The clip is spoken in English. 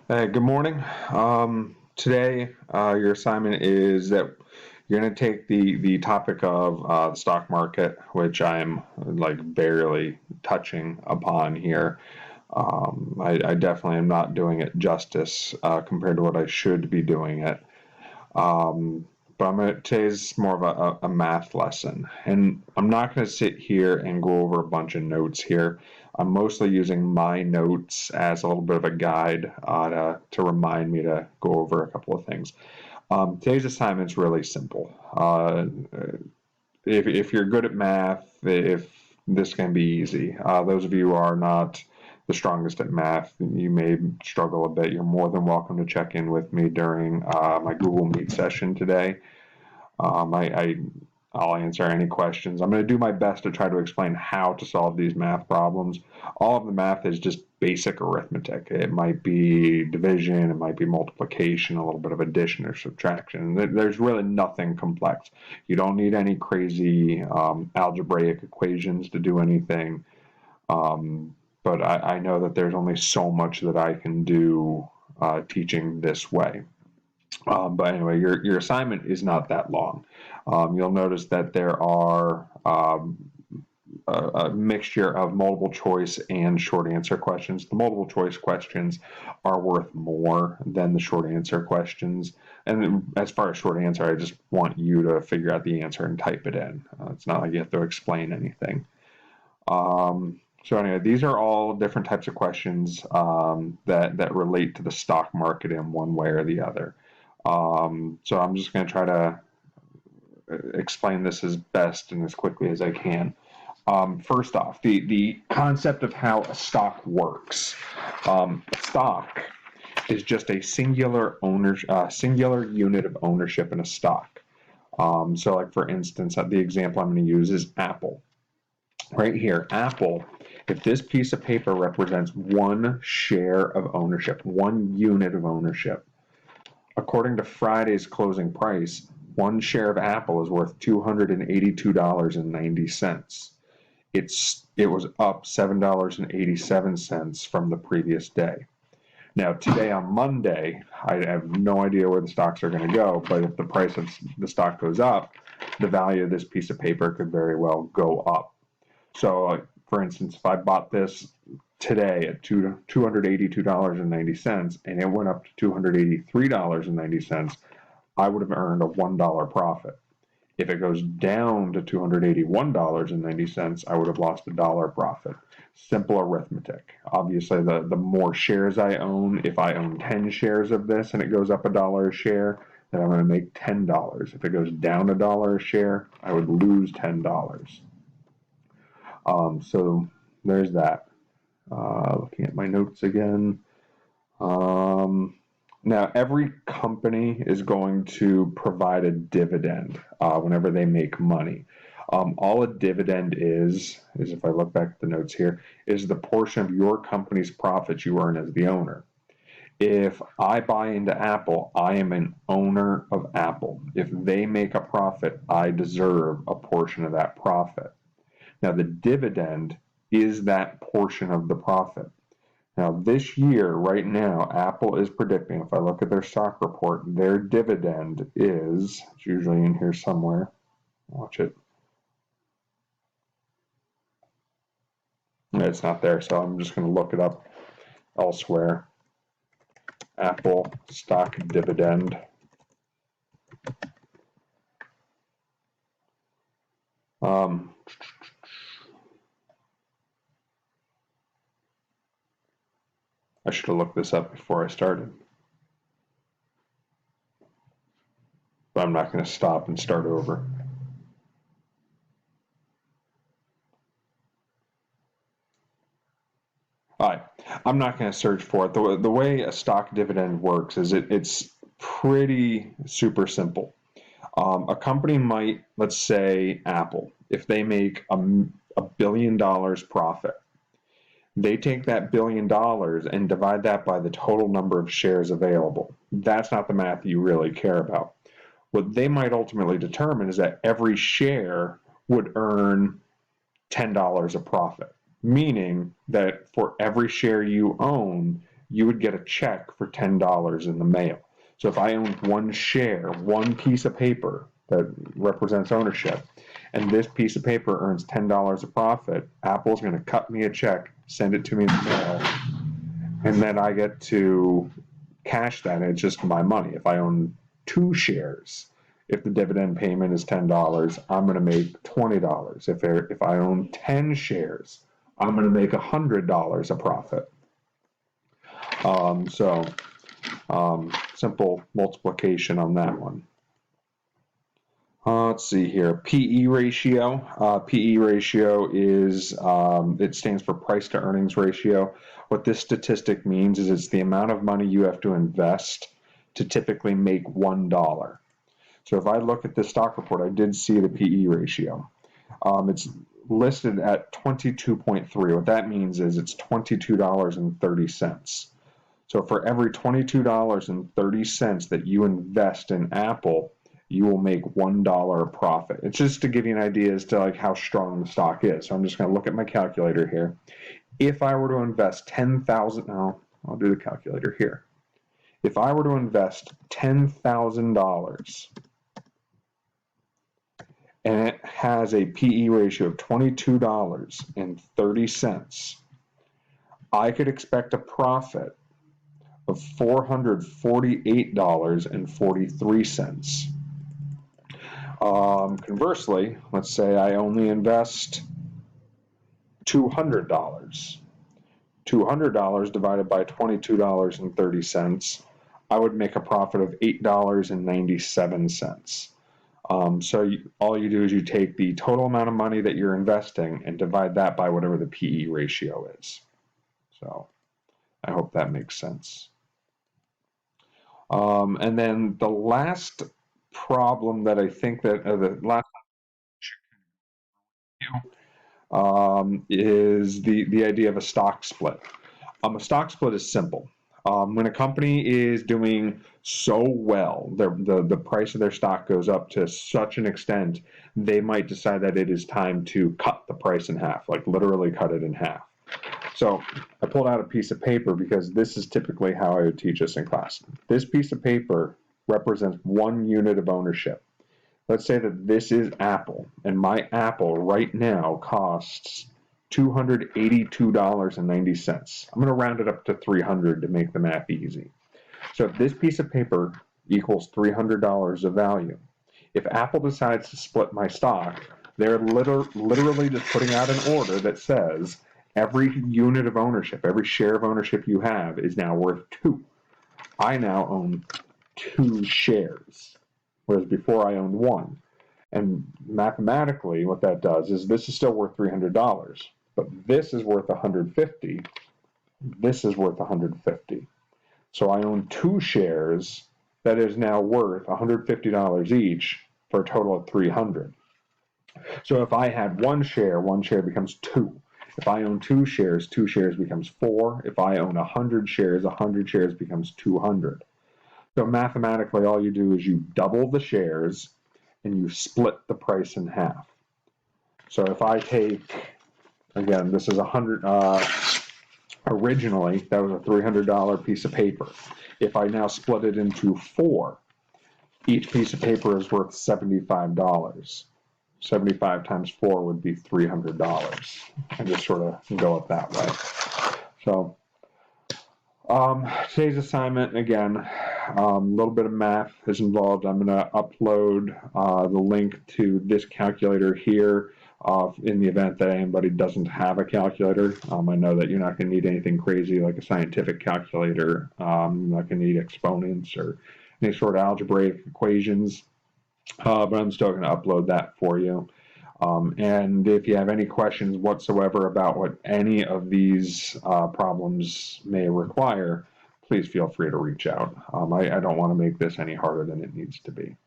Hey, good morning. Today, your assignment is that you're going to take the topic of the stock market, which I'm like barely touching upon here. I definitely am not doing it justice compared to what I should be doing it. But today's more of a math lesson, and I'm not going to sit here and go over a bunch of notes here. I'm mostly using my notes as a little bit of a guide to remind me to go over a couple of things. Today's assignment is really simple. If you're good at math, if this can be easy. Those of you who are not the strongest at math, you may struggle a bit. You're more than welcome to check in with me during my Google Meet session today. I'll answer any questions. I'm going to do my best to try to explain how to solve these math problems. All of the math is just basic arithmetic. It might be division, it might be multiplication, a little bit of addition or subtraction. There's really nothing complex. You don't need any crazy algebraic equations to do anything. But I know that there's only so much that I can do teaching this way. But anyway, your assignment is not that long. You'll notice that there are a mixture of multiple choice and short answer questions. The multiple choice questions are worth more than the short answer questions. And as far as short answer, I just want you to figure out the answer and type it in. It's not like you have to explain anything. So anyway, these are all different types of questions that relate to the stock market in one way or the other. So I'm just going to try to explain this as best and as quickly as I can. First off, the concept of how a stock works. Stock is just a singular unit of ownership in a stock. So, like for instance, the example I'm going to use is Apple. Right here, Apple. If this piece of paper represents one share of ownership, one unit of ownership, according to Friday's closing price, one share of Apple is worth $282.90. It was up $7.87 from the previous day. Now, today on Monday, I have no idea where the stocks are going to go, but if the price of the stock goes up, the value of this piece of paper could very well go up. So, for instance, if I bought this today at $282.90 and it went up to $283.90, I would have earned a $1 profit. If it goes down to $281.90, I would have lost a dollar profit. Simple arithmetic. Obviously, the more shares I own, if I own 10 shares of this and it goes up a dollar a share, then I'm going to make $10. If it goes down a dollar a share, I would lose $10. So there's that. Looking at my notes again. Now, every company is going to provide a dividend whenever they make money. All a dividend is if I look back at the notes here, is the portion of your company's profits you earn as the owner. If I buy into Apple, I am an owner of Apple. If they make a profit, I deserve a portion of that profit. Now, the dividend is that portion of the profit. Now, this year, right now, Apple is predicting, if I look at their stock report, their dividend is, it's usually in here somewhere. Watch it. It's not there, so I'm just going to look it up elsewhere. Apple stock dividend. I should have looked this up before I started. But I'm not going to stop and start over. All right. I'm not going to search for it. The way a stock dividend works is it's pretty super simple. A company might, let's say Apple, if they make $1 billion profit, they take that $1 billion and divide that by the total number of shares available. That's not the math you really care about. What they might ultimately determine is that every share would earn $10 of profit, meaning that for every share you own, you would get a check for $10 in the mail. So if I own one share, one piece of paper that represents ownership, and this piece of paper earns $10 of profit, Apple's going to cut me a check, send it to me in the mail, and then I get to cash that, and it's just my money. If I own 2 shares, if the dividend payment is $10, I'm going to make $20. If I own 10 shares, I'm going to make $100 a profit. Simple multiplication on that one. Let's see here. PE ratio. PE ratio is, it stands for price to earnings ratio. What this statistic means is it's the amount of money you have to invest to typically make $1. So if I look at this stock report, I did see the PE ratio. It's listed at 22.3. What that means is it's $22.30. So for every $22.30 that you invest in Apple, you will make $1 profit. It's just to give you an idea as to like how strong the stock is. So I'm just going to look at my calculator here. If I were to invest $10,000, no, I'll do the calculator here. If I were to invest $10,000 and it has a PE ratio of $22.30, I could expect a profit of $448.43. Conversely, let's say I only invest $200. $200 divided by $22.30, I would make a profit of $8.97. All you do is you take the total amount of money that you're investing and divide that by whatever the PE ratio is. So I hope that makes sense. And then the last problem that I think that the last is the idea of a stock split. A stock split is simple. When a company is doing so well, the price of their stock goes up to such an extent, they might decide that it is time to cut the price in half, like literally cut it in half. So I pulled out a piece of paper because this is typically how I would teach us in class. This piece of paper represents 1 unit of ownership. Let's say that this is Apple, and my Apple right now costs $282.90. I'm going to round it up to 300 to make the math easy. So if this piece of paper equals $300 of value, if Apple decides to split my stock, they're literally just putting out an order that says every unit of ownership, every share of ownership you have is now worth 2. I now own 2 shares, whereas before I owned 1. And mathematically, what that does is this is still worth $300, but this is worth $150. This is worth $150. So I own 2 shares that is now worth $150 each for a total of $300. So if I had 1 share becomes 2. If I own 2 shares becomes 4. If I own 100 shares becomes 200. So mathematically, all you do is you double the shares and you split the price in half. So if I take, again, this is 100, originally that was a $300 piece of paper. If I now split it into 4, each piece of paper is worth $75. 75 times 4 would be $300, and just sort of go up that way. So today's assignment, again, a little bit of math is involved. I'm going to upload the link to this calculator here in the event that anybody doesn't have a calculator. I know that you're not going to need anything crazy like a scientific calculator. You're not going to need exponents or any sort of algebraic equations. But I'm still going to upload that for you. And if you have any questions whatsoever about what any of these problems may require, please feel free to reach out. I don't want to make this any harder than it needs to be.